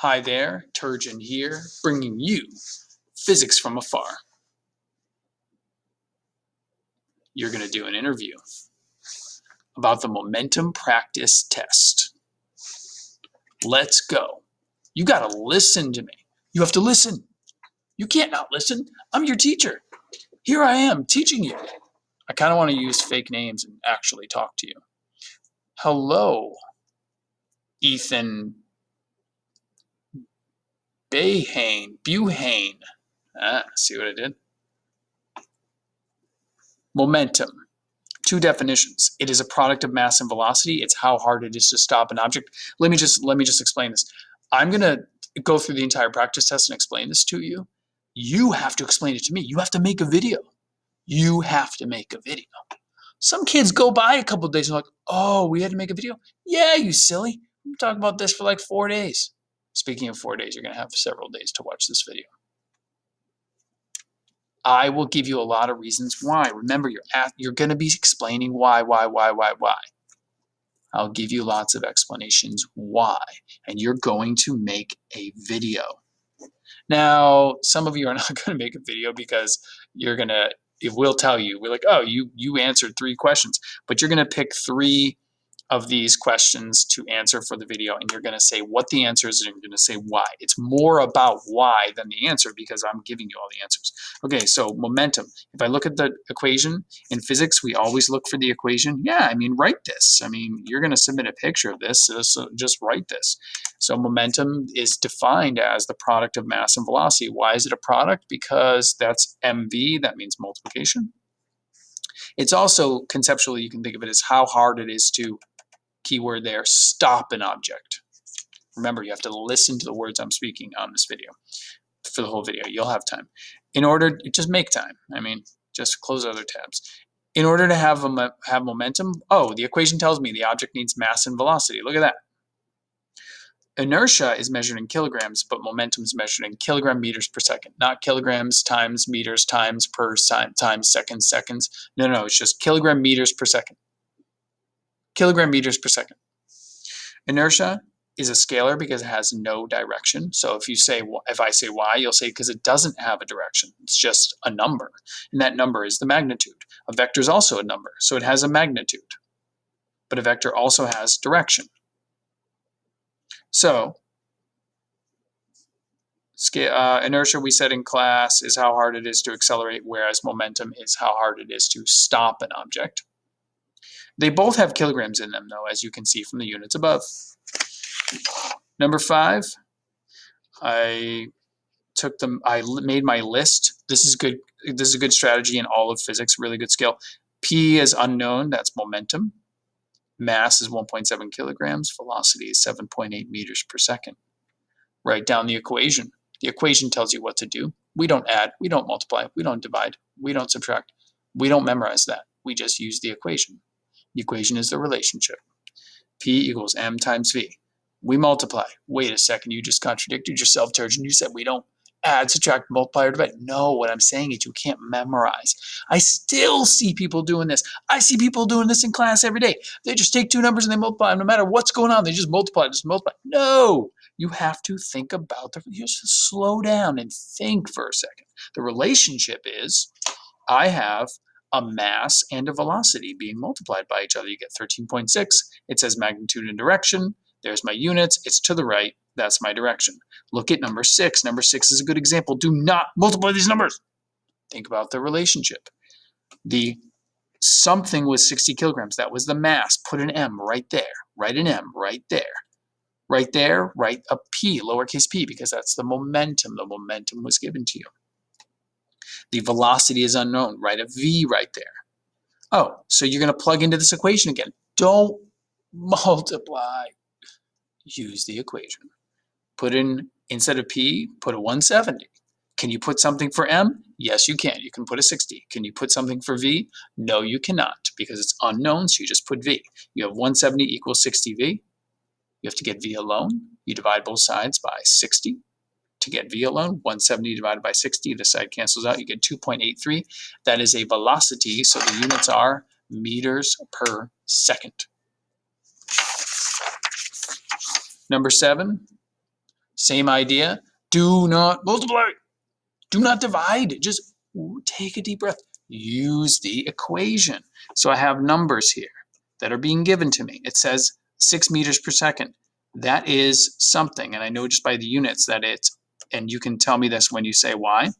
Hi there, Turgeon here, bringing you Physics from Afar. You're going to do an interview about the momentum practice test. Let's go. You got to listen to me. You have to listen. You can't not listen. I'm your teacher. Here I am teaching you. I kind of want to use fake names and actually talk to you. Hello, Ethan Buhane. See what I did? Momentum. Two definitions. It is a product of mass and velocity. It's how hard it is to stop an object. Let me just explain this. I'm going to go through the entire practice test and explain this to you. You have to explain it to me. You have to make a video. You have to make a video. Some kids go by a couple of days and are like, oh, we had to make a video? Yeah, you silly. I'm talking about this for like 4 days. Speaking of 4 days, you're going to have several days to watch this video. I will give you a lot of reasons why. Remember, you're going to be explaining why. I'll give you lots of explanations why, and you're going to make a video. Now, some of you are not going to make a video because it will tell you, we're like, oh, you answered 3 questions, but you're going to pick 3 of these questions to answer for the video, and you're going to say what the answer is, and you're going to say why. It's more about why than the answer because I'm giving you all the answers. Okay, so momentum. If I look at the equation in physics, we always look for the equation. Yeah, I mean, write this. I mean, you're going to submit a picture of this, so just write this. So momentum is defined as the product of mass and velocity. Why is it a product? Because that's mv, that means multiplication. It's also, conceptually, you can think of it as how hard it is to, keyword there, stop an object. Remember, you have to listen to the words I'm speaking on this video. For the whole video, you'll have time. In order, just make time. I mean, just close other tabs. In order to have momentum, oh, the equation tells me the object needs mass and velocity. Look at that. Inertia is measured in kilograms, but momentum is measured in kilogram meters per second, not kilograms times meters times per times seconds. No, it's just kilogram meters per second. Kilogram meters per second. Inertia is a scalar because it has no direction. So if I say y, you'll say because it doesn't have a direction. It's just a number, and that number is the magnitude. A vector is also a number, so it has a magnitude, but a vector also has direction. So inertia, we said in class, is how hard it is to accelerate, whereas momentum is how hard it is to stop an object. They both have kilograms in them, though, as you can see from the units above. Number 5, I made my list. This is good. This is a good strategy in all of physics, really good skill. P is unknown, that's momentum. Mass is 1.7 kilograms. Velocity is 7.8 meters per second. Write down the equation. The equation tells you what to do. We don't add, we don't multiply, we don't divide, we don't subtract. We don't memorize that. We just use the equation. The equation is the relationship. P equals m times v. We multiply. Wait a second, you just contradicted yourself, Turgeon. You said we don't add, subtract, multiply, or divide. No, what I'm saying is you can't memorize. I still see people doing this. I see people doing this in class every day. They just take 2 numbers and they multiply them. No matter what's going on, they just multiply. No, you have to think about you just slow down and think for a second. The relationship is I have a mass and a velocity being multiplied by each other. You get 13.6. It says magnitude and direction. There's my units. It's to the right. That's my direction. Look at number 6. Number 6 is a good example. Do not multiply these numbers. Think about the relationship. The something was 60 kilograms. That was the mass. Put an M right there. Write an M right there. Right there, write a P, lowercase p, because that's the momentum. The momentum was given to you. The velocity is unknown. Write a V right there. Oh, so you're going to plug into this equation again. Don't multiply. Use the equation. Put in, instead of P, put a 170. Can you put something for M? Yes, you can. You can put a 60. Can you put something for V? No, you cannot, because it's unknown, so you just put V. You have 170 equals 60V. You have to get V alone. You divide both sides by 60. To get V alone, 170 divided by 60, the side cancels out, you get 2.83. That is a velocity, so the units are meters per second. Number 7, Same idea. Do not multiply. Do not divide. Just take a deep breath. Use the equation. So I have numbers here that are being given to me. It says 6 meters per second. That is something, and I know just by the units that it's, and you can tell me this when you say why.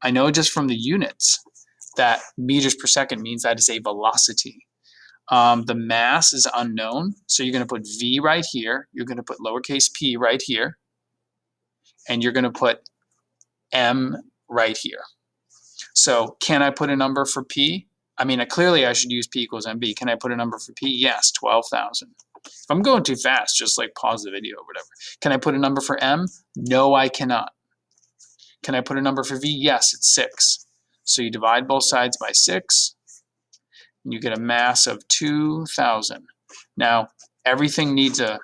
I know just from the units that meters per second means that is a velocity. The mass is unknown, so you're going to put v right here. You're going to put lowercase p right here, and you're going to put m right here. So can I put a number for p? I mean, clearly I should use p equals mv. Can I put a number for p? Yes, 12,000. If I'm going too fast, just like pause the video or whatever. Can I put a number for m? No, I cannot. Can I put a number for v? Yes, it's 6. So you divide both sides by 6, and you get a mass of 2,000. Now, everything needs a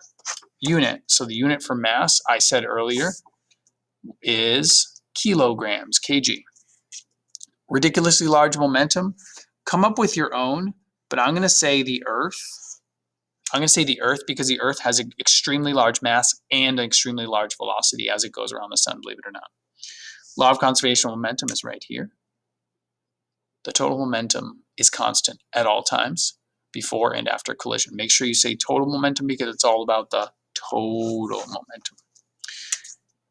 unit. So the unit for mass, I said earlier, is kilograms, kg. Ridiculously large momentum. Come up with your own, but I'm going to say the Earth. I'm going to say the Earth because the Earth has an extremely large mass and an extremely large velocity as it goes around the sun, believe it or not. Law of conservation of momentum is right here. The total momentum is constant at all times before and after collision. Make sure you say total momentum because it's all about the total momentum.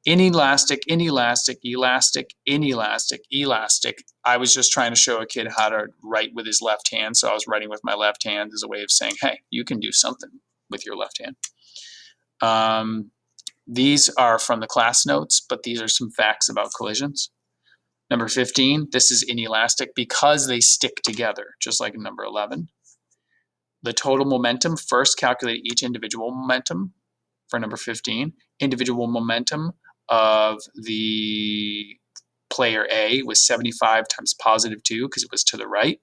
Inelastic, inelastic, elastic, inelastic, elastic. I was just trying to show a kid how to write with his left hand, so I was writing with my left hand as a way of saying, hey, you can do something with your left hand. These are from the class notes, but these are some facts about collisions. Number 15, this is inelastic because they stick together, just like in number 11. The total momentum, first calculate each individual momentum for number 15. Individual momentum of the player A was 75 times positive 2 because it was to the right.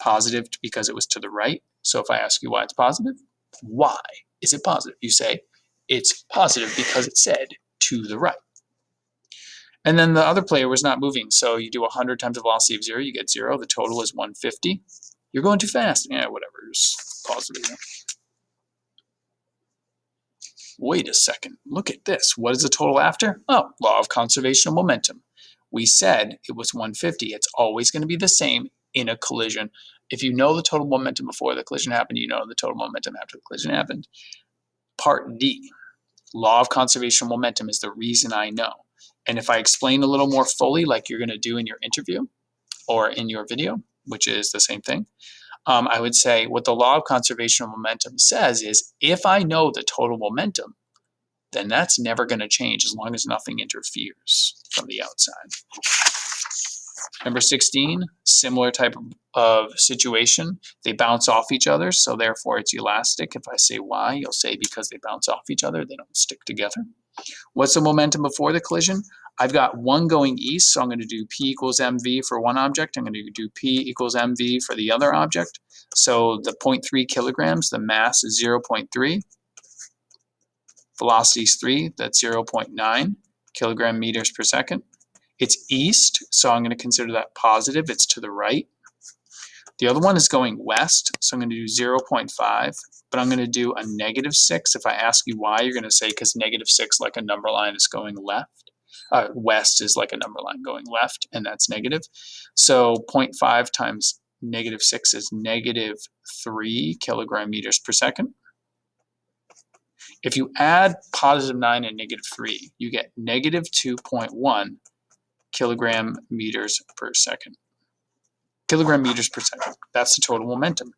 Positive because it was to the right. So if I ask you why it's positive, why is it positive? You say it's positive because it said to the right. And then the other player was not moving. So you do 100 times the velocity of 0, you get 0. The total is 150. You're going too fast. Yeah, whatever. Just pause the video. Wait a second. Look at this. What is the total after? Oh, law of conservation of momentum. We said it was 150. It's always going to be the same in a collision. If you know the total momentum before the collision happened, you know the total momentum after the collision happened. Part D. Law of conservation of momentum is the reason I know. And if I explain a little more fully, like you're going to do in your interview or in your video, which is the same thing, I would say what the law of conservation of momentum says is if I know the total momentum, then that's never going to change as long as nothing interferes from the outside. Number 16, similar type of situation. They bounce off each other, so therefore it's elastic. If I say why, you'll say because they bounce off each other, they don't stick together. What's the momentum before the collision? I've got one going east, so I'm going to do P equals mv for one object. I'm going to do P equals mv for the other object. So the 0.3 kilograms, the mass is 0.3. Velocity is 3, that's 0.9 kilogram meters per second. It's east, so I'm going to consider that positive. It's to the right. The other one is going west, so I'm going to do 0.5, but I'm going to do a -6. If I ask you why, you're going to say because -6, like a number line, is going left. West is like a number line going left, and that's negative. So 0.5 times -6 is -3 kilogram meters per second. If you add +9 and -3, you get -2.1 kilogram meters per second. Kilogram meters per second. That's the total momentum.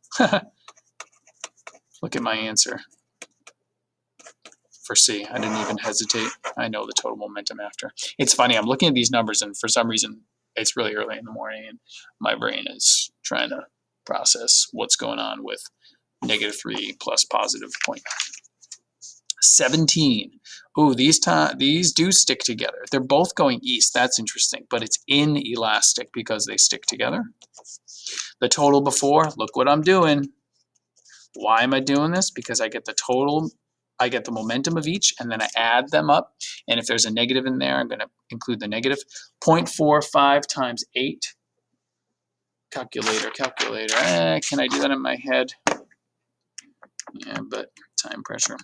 Look at my answer for C. I didn't even hesitate. I know the total momentum after. It's funny, I'm looking at these numbers and for some reason it's really early in the morning and my brain is trying to process what's going on with -3 plus +0.9. 17. Ooh, these do stick together. They're both going east. That's interesting, but it's inelastic because they stick together. The total before, look what I'm doing. Why am I doing this? Because I get the total, I get the momentum of each, and then I add them up. And if there's a negative in there, I'm going to include the negative. 0.45 times 8. Calculator. Can I do that in my head? Yeah, but time pressure.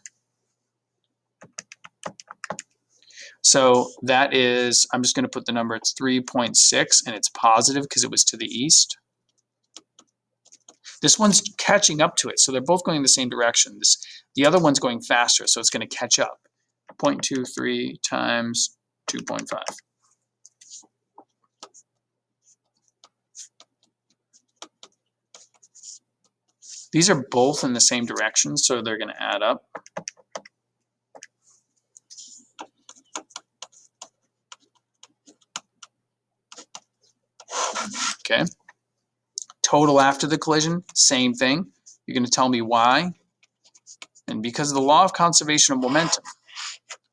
So that is, I'm just going to put the number, it's 3.6, and it's positive because it was to the east. This one's catching up to it, so they're both going in the same direction. The other one's going faster, so it's going to catch up. 0.23 times 2.5. These are both in the same direction, so they're going to add up. Okay. Total after the collision, same thing. You're going to tell me why. And because of the law of conservation of momentum,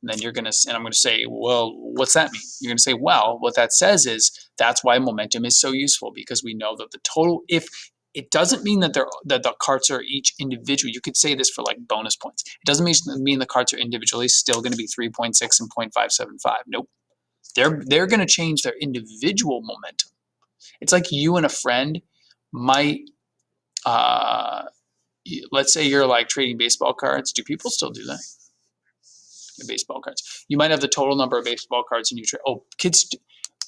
then you're going to, and I'm going to say, well, what's that mean? You're going to say, well, what that says is that's why momentum is so useful, because we know that the total, if it doesn't mean that the carts are each individual. You could say this for like bonus points. It doesn't mean the carts are individually still going to be 3.6 and 0.575. Nope. They're going to change their individual momentum. It's like you and a friend might, let's say you're like trading baseball cards. Do people still do that? The baseball cards. You might have the total number of baseball cards in your trade. Oh, kids.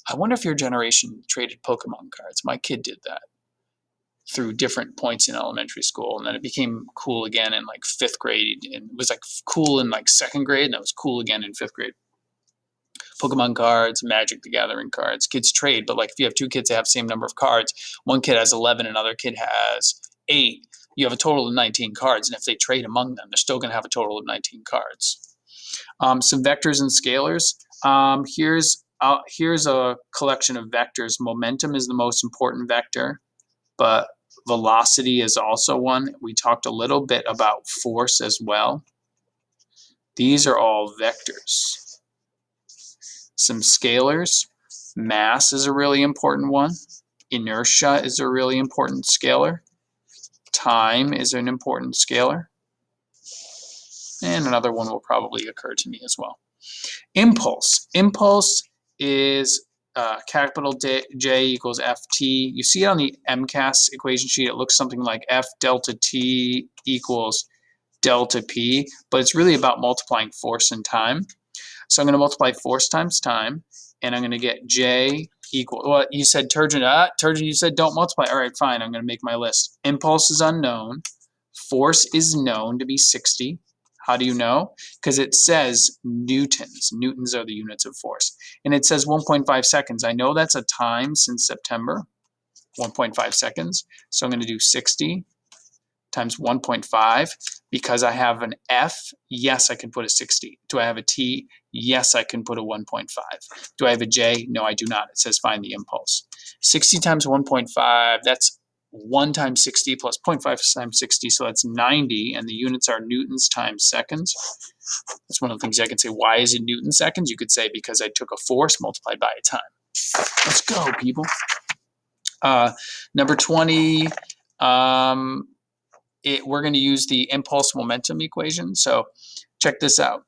I wonder if your generation traded Pokemon cards. My kid did that through different points in elementary school, and then it became cool again in like 5th grade, and it was like cool in like 2nd grade, and that was cool again in 5th grade. Pokemon cards, Magic the Gathering cards. Kids trade, but like if you have 2 kids that have the same number of cards, one kid has 11, another kid has 8. You have a total of 19 cards, and if they trade among them, they're still going to have a total of 19 cards. Some vectors and scalars. Here's a collection of vectors. Momentum is the most important vector, but velocity is also one. We talked a little bit about force as well. These are all vectors. Some scalars. Mass is a really important one. Inertia is a really important scalar. Time is an important scalar. And another one will probably occur to me as well. Impulse. Impulse is capital J equals Ft. You see it on the MCAS equation sheet. It looks something like F delta T equals delta P, but it's really about multiplying force and time. So I'm going to multiply force times time, and I'm going to get J equal, well, you said Turgeon, you said don't multiply. All right, fine, I'm going to make my list. Impulse is unknown. Force is known to be 60. How do you know? Because it says newtons. Newtons are the units of force. And it says 1.5 seconds. I know that's a time since September, 1.5 seconds. So I'm going to do 60 times 1.5. Because I have an F, yes, I can put a 60. Do I have a T? Yes, I can put a 1.5. Do I have a J? No, I do not. It says find the impulse. 60 times 1.5, that's 1 times 60 plus 0.5 times 60, so that's 90, and the units are newtons times seconds. That's one of the things I can say. Why is it newton seconds? You could say because I took a force multiplied by a time. Let's go, people. Number 20, we're going to use the impulse momentum equation. So check this out.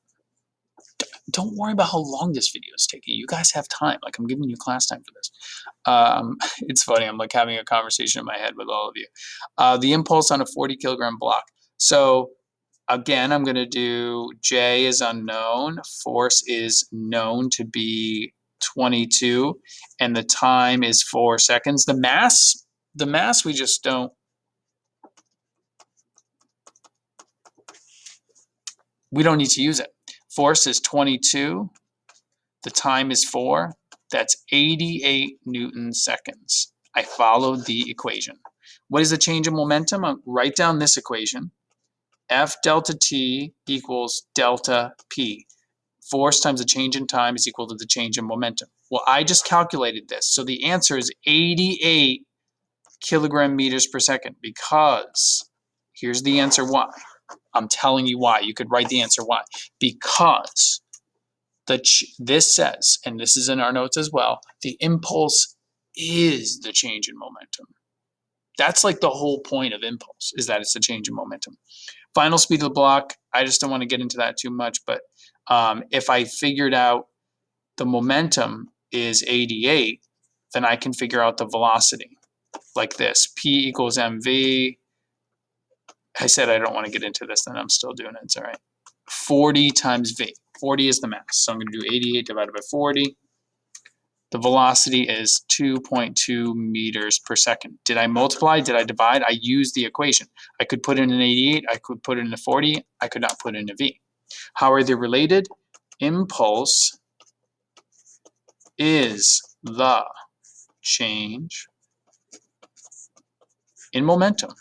Don't worry about how long this video is taking. You guys have time. Like, I'm giving you class time for this. It's funny. I'm like having a conversation in my head with all of you. The impulse on a 40 kilogram block. So again, I'm going to do J is unknown. Force is known to be 22. And the time is 4 seconds. The mass we just don't. We don't need to use it. Force is 22. The time is 4. That's 88 Newton seconds. I followed the equation. What is the change in momentum? I'll write down this equation. F delta T equals delta P. Force times the change in time is equal to the change in momentum. Well, I just calculated this. So the answer is 88 kilogram meters per second, because here's the answer why. I'm telling you why. You could write the answer why. Because this says, and this is in our notes as well, the impulse is the change in momentum. That's like the whole point of impulse, is that it's the change in momentum. Final speed of the block, I just don't want to get into that too much, but if I figured out the momentum is 88, then I can figure out the velocity like this. P equals mv. I said I don't want to get into this, then I'm still doing it. It's all right. 40 times v. 40 is the mass. So I'm going to do 88 divided by 40. The velocity is 2.2 meters per second. Did I multiply? Did I divide? I used the equation. I could put in an 88. I could put in a 40. I could not put in a v. How are they related? Impulse is the change in momentum.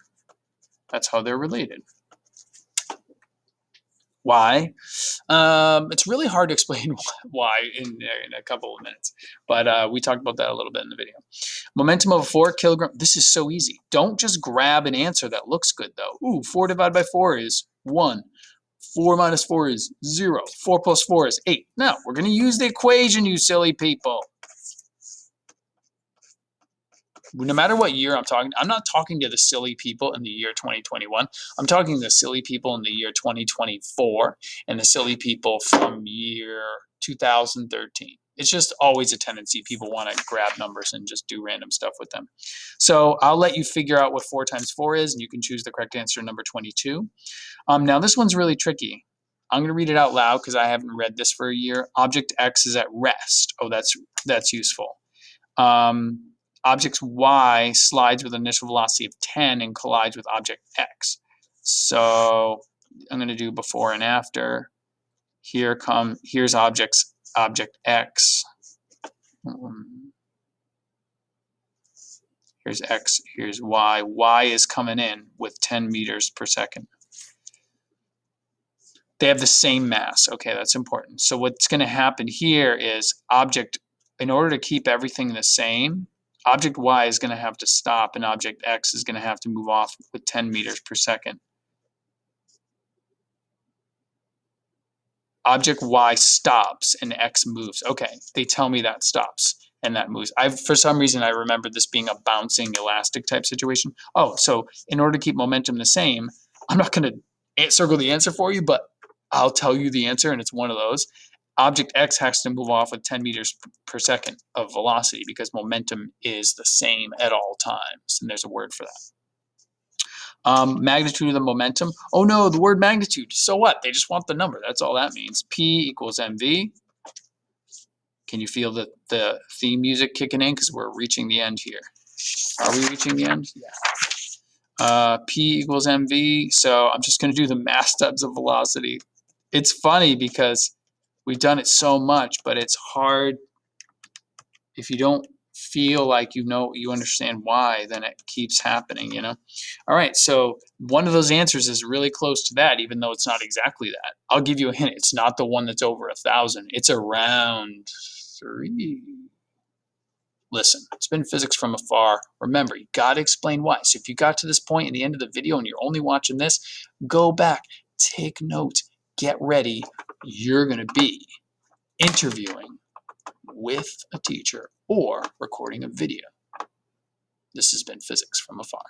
That's how they're related. Why? It's really hard to explain why in a couple of minutes, but we talked about that a little bit in the video. Momentum of a 4 kilogram. This is so easy. Don't just grab an answer that looks good though. Ooh, 4 divided by 4 is 1. 4 minus 4 is 0. 4 plus 4 is 8. No, we're going to use the equation, you silly people. No matter what year I'm not talking to the silly people in the year 2021. I'm talking to the silly people in the year 2024 and the silly people from year 2013. It's just always a tendency. People want to grab numbers and just do random stuff with them. So I'll let you figure out what 4 times 4 is, and you can choose the correct answer, number 22. Now this one's really tricky. I'm going to read it out loud because I haven't read this for a year. Object X is at rest. Oh, that's useful. Object Y slides with an initial velocity of 10 and collides with object X. So I'm going to do before and after. Here's object X. Here's X, here's Y. Y is coming in with 10 meters per second. They have the same mass. Okay, that's important. So what's going to happen here is in order to keep everything the same, object Y is going to have to stop and object X is going to have to move off with 10 meters per second. Object Y stops and X moves. Okay, they tell me that stops and that moves. For some reason, I remember this being a bouncing elastic type situation. Oh, so in order to keep momentum the same, I'm not going to circle the answer for you, but I'll tell you the answer, and it's one of those. Object X has to move off with 10 meters per second of velocity because momentum is the same at all times, and there's a word for that. Magnitude of the momentum. Oh no, the word magnitude. So what? They just want the number. That's all that means. P equals mv. Can you feel the theme music kicking in? Because we're reaching the end here. Are we reaching the end? Yeah. P equals mv. So I'm just going to do the mass times of velocity. It's funny because we've done it so much, but it's hard if you don't feel like you understand why, then it keeps happening, you know? All right, so one of those answers is really close to that, even though it's not exactly that. I'll give you a hint. It's not the one that's over 1,000. It's around 3. Listen, it's been physics from afar. Remember, you got to explain why. So if you got to this point in the end of the video and you're only watching this, go back, take notes, get ready. You're going to be interviewing with a teacher or recording a video. This has been Physics from Afar.